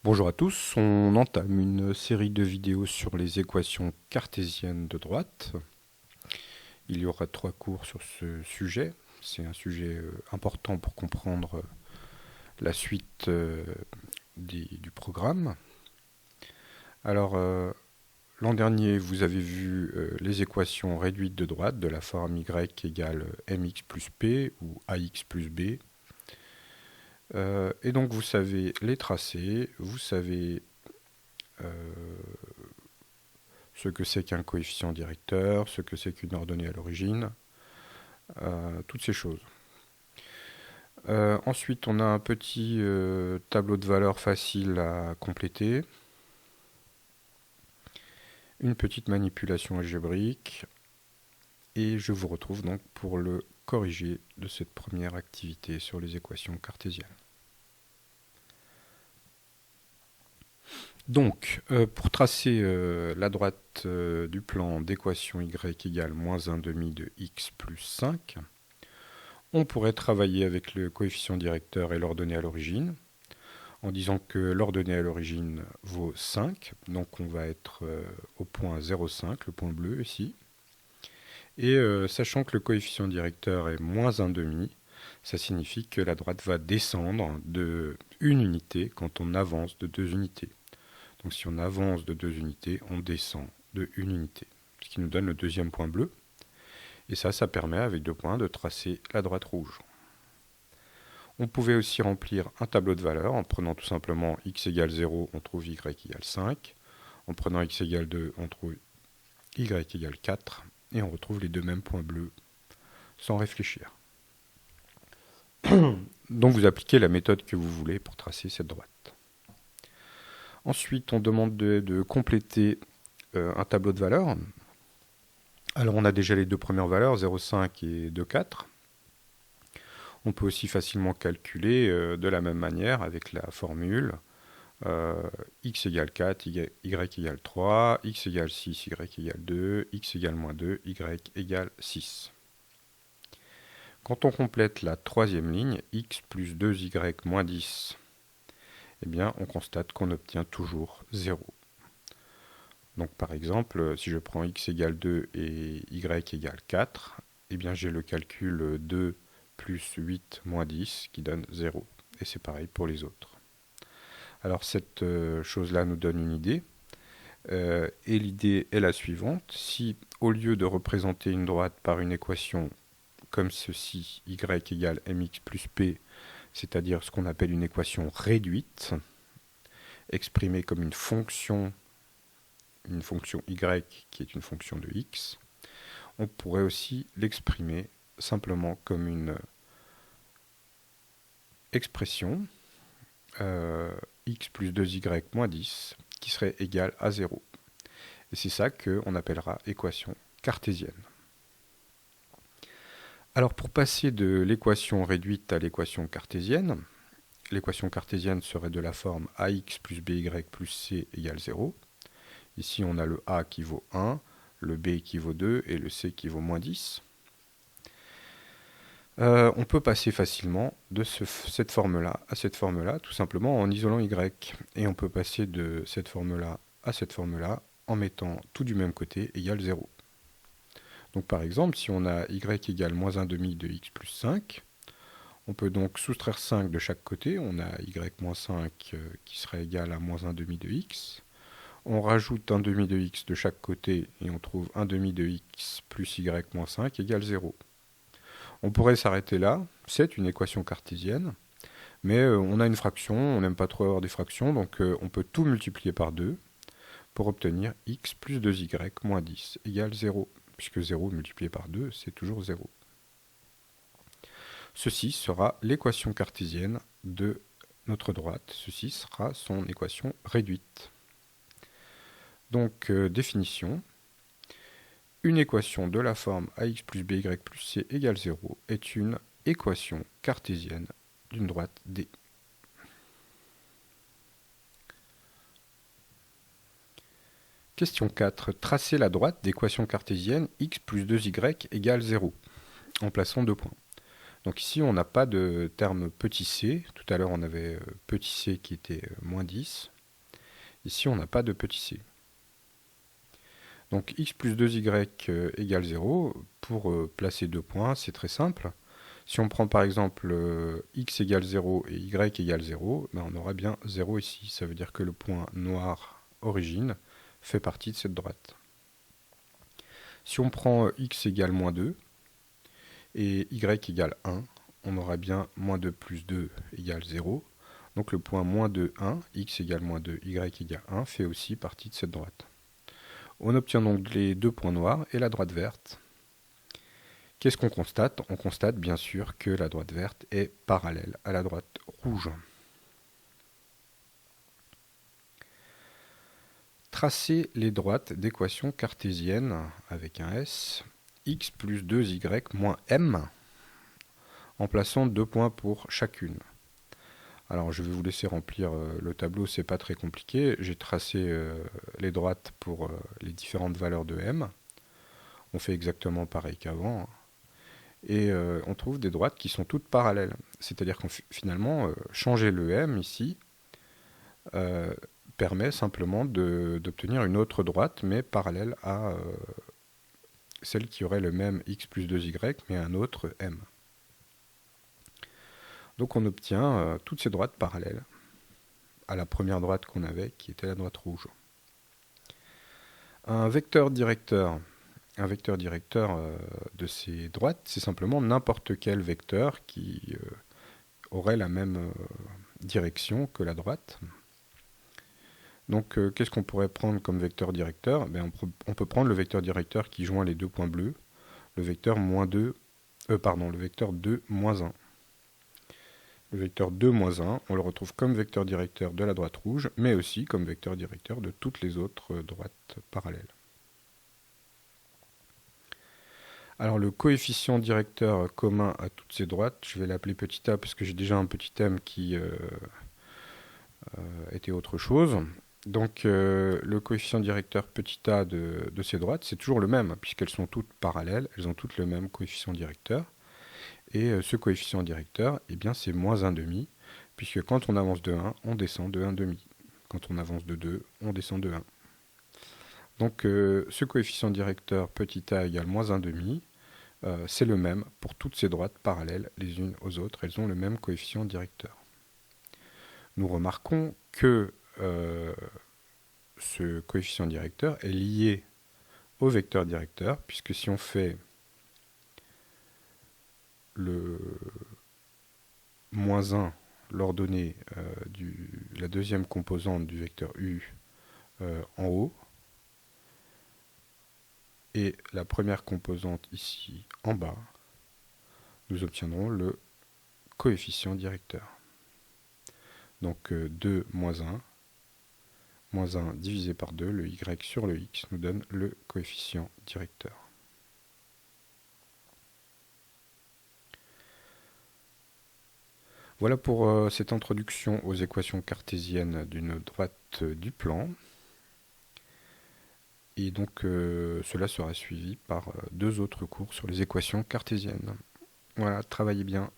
Bonjour à tous, on entame une série de vidéos sur les équations cartésiennes de droite. Il y aura 3 cours sur ce sujet. C'est un sujet important pour comprendre la suite du programme. Alors, l'an dernier, vous avez vu les équations réduites de droite de la forme y égale mx plus p ou ax plus b. Et donc, vous savez les tracer, vous savez ce que c'est qu'un coefficient directeur, ce que c'est qu'une ordonnée à l'origine, toutes ces choses. Ensuite, on a un petit tableau de valeurs facile à compléter, une petite manipulation algébrique, et je vous retrouve donc pour le corriger de cette première activité sur les équations cartésiennes. Donc, pour tracer la droite du plan d'équation y égale moins 1 demi de x plus 5, on pourrait travailler avec le coefficient directeur et l'ordonnée à l'origine, en disant que l'ordonnée à l'origine vaut 5, donc on va être au point 0,5, le point bleu ici. Et sachant que le coefficient directeur est moins 1 demi, ça signifie que la droite va descendre de 1 unité quand on avance de 2 unités. Donc si on avance de 2 unités, on descend de 1 unité, ce qui nous donne le deuxième point bleu. Et ça permet avec 2 points de tracer la droite rouge. On pouvait aussi remplir un tableau de valeurs en prenant tout simplement x égale 0, on trouve y égale 5. En prenant x égale 2, on trouve y égale 4. Et on retrouve les deux mêmes points bleus sans réfléchir. Donc vous appliquez la méthode que vous voulez pour tracer cette droite. Ensuite, on demande de compléter un tableau de valeurs. Alors on a déjà les deux premières valeurs, 0,5 et 2,4. On peut aussi facilement calculer de la même manière avec la formule x égale 4, y égale 3, x égale 6, y égale 2, x égale moins 2, y égale 6. Quand on complète la troisième ligne, x plus 2y moins 10, eh bien, on constate qu'on obtient toujours 0. Donc par exemple, si je prends x égale 2 et y égale 4, eh bien j'ai le calcul 2 plus 8 moins 10 qui donne 0. Et c'est pareil pour les autres. Alors cette chose-là nous donne une idée. Et l'idée est la suivante. Si au lieu de représenter une droite par une équation comme ceci, y égale mx plus p, c'est-à-dire ce qu'on appelle une équation réduite, exprimée comme une fonction y qui est une fonction de x, on pourrait aussi l'exprimer simplement comme une expression x plus 2y moins 10 qui serait égale à 0. Et c'est ça qu'on appellera équation cartésienne. Alors pour passer de l'équation réduite à l'équation cartésienne serait de la forme ax plus by plus c égale 0. Ici on a le a qui vaut 1, le b qui vaut 2 et le c qui vaut moins 10. On peut passer facilement de cette forme-là à cette forme-là, tout simplement en isolant y. Et on peut passer de cette forme-là à cette forme-là en mettant tout du même côté égale 0. Donc par exemple, si on a y égale moins 1 demi de x plus 5, on peut donc soustraire 5 de chaque côté. On a y moins 5 qui serait égal à moins 1 demi de x. On rajoute 1 demi de x de chaque côté et on trouve 1 demi de x plus y moins 5 égale 0. On pourrait s'arrêter là, c'est une équation cartésienne, mais on a une fraction, on n'aime pas trop avoir des fractions, donc on peut tout multiplier par 2 pour obtenir x plus 2y moins 10 égale 0, puisque 0 multiplié par 2, c'est toujours 0. Ceci sera l'équation cartésienne de notre droite, ceci sera son équation réduite. Donc, définition. Une équation de la forme ax plus by plus c égale 0 est une équation cartésienne d'une droite D. Question 4. Tracez la droite d'équation cartésienne x plus 2y égale 0 en plaçant 2 points. Donc ici, on n'a pas de terme petit c. Tout à l'heure, on avait petit c qui était moins 10. Ici, on n'a pas de petit c. Donc x plus 2y égale 0. Pour placer 2 points, c'est très simple. Si on prend par exemple x égale 0 et y égale 0, ben on aura bien 0 ici. Ça veut dire que le point noir origine fait partie de cette droite. Si on prend x égale moins 2 et y égale 1, on aura bien moins 2 plus 2 égale 0. Donc le point moins 2, 1, x égale moins 2, y égale 1, fait aussi partie de cette droite. On obtient donc les deux points noirs et la droite verte. Qu'est-ce qu'on constate? On constate bien sûr que la droite verte est parallèle à la droite rouge. Tracer les droites d'équation cartésienne avec un S, x plus 2y moins m, en plaçant 2 points pour chacune. Alors je vais vous laisser remplir le tableau, c'est pas très compliqué. J'ai tracé les droites pour les différentes valeurs de m. On fait exactement pareil qu'avant. Et on trouve des droites qui sont toutes parallèles. C'est-à-dire qu'on finalement, changer le m ici permet simplement d'obtenir une autre droite, mais parallèle à celle qui aurait le même x plus 2y, mais un autre m. Donc on obtient toutes ces droites parallèles à la première droite qu'on avait, qui était la droite rouge. Un vecteur directeur de ces droites, c'est simplement n'importe quel vecteur qui aurait la même direction que la droite. Donc qu'est-ce qu'on pourrait prendre comme vecteur directeur? On peut prendre le vecteur directeur qui joint les deux points bleus, le vecteur le vecteur 2, moins 1. Le vecteur 2, moins 1, on le retrouve comme vecteur directeur de la droite rouge, mais aussi comme vecteur directeur de toutes les autres droites parallèles. Alors le coefficient directeur commun à toutes ces droites, je vais l'appeler petit a parce que j'ai déjà un petit m qui était autre chose. Donc le coefficient directeur petit a de ces droites, c'est toujours le même, puisqu'elles sont toutes parallèles, elles ont toutes le même coefficient directeur. Et ce coefficient directeur, eh bien, c'est moins 1,5, puisque quand on avance de 1, on descend de 1,5. Quand on avance de 2, on descend de 1. Donc ce coefficient directeur petit a égale moins 1,5, c'est le même pour toutes ces droites parallèles les unes aux autres, elles ont le même coefficient directeur. Nous remarquons que ce coefficient directeur est lié au vecteur directeur, puisque si on fait le moins 1 l'ordonnée de la deuxième composante du vecteur u en haut, et la première composante ici en bas, nous obtiendrons le coefficient directeur. Donc 2 moins 1 divisé par 2, le y sur le x nous donne le coefficient directeur. Voilà pour cette introduction aux équations cartésiennes d'une droite du plan. Et donc cela sera suivi par 2 autres cours sur les équations cartésiennes. Voilà, travaillez bien.